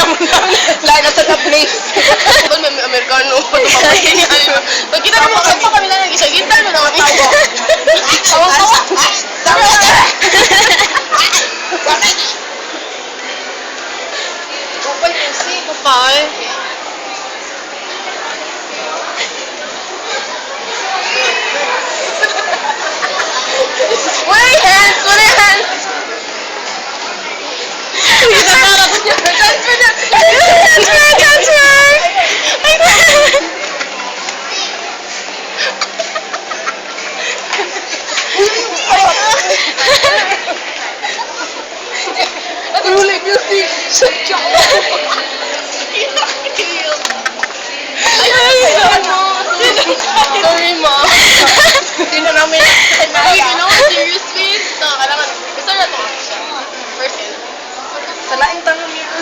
naman na. Lahat na sa place. Doon may Amerikano. Pag kita naman sa kami lang yung isa, gintan mo naman tao. Tawa-tawa. Tawa-tawa. Bakit? Kapal kasi. Kapal. Wala yung hands! Wala yung hands! Transfer! Truly music! Sorry, Mom. Hindi na namin. You know what serious face? No, kailangan. Gusto na ito. First in. Sa laing tanong nito.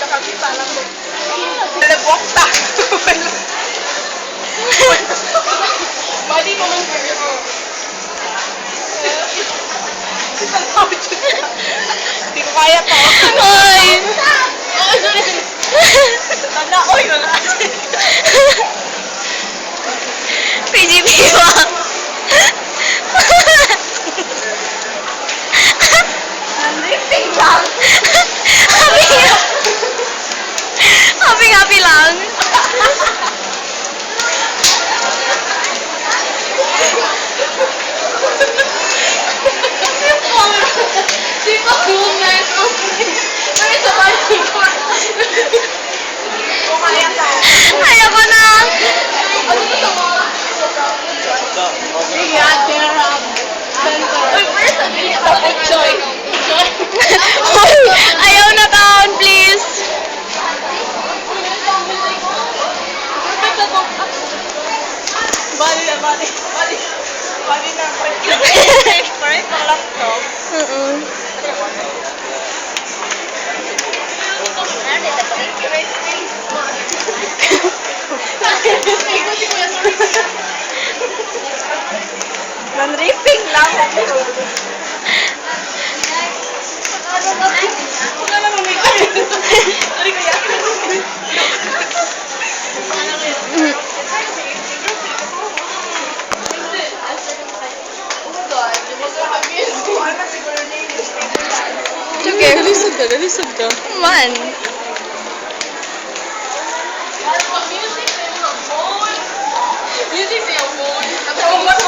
Nakakita lang mo. Nalabokta. Body mo man first. Hindi ko kaya to. Oy! Oh, sorry. Tanda, oy, wala. PGP mo. Nandiping lang. Happy lang. Di ba cool na ito? Pero sa party ko. Kumaya tayo. Ayoko na. Ano gusto mo? Sige, Derab. Uy, where's the video? Joy. Hoy, ayaw na taon, please. Bali na. Bali na. Right? Ang laptop. Nanripping lang. Wala naman may kaya. Ano kaya? It's okay. Lisod ka. Man. Music sa phone. Ako mas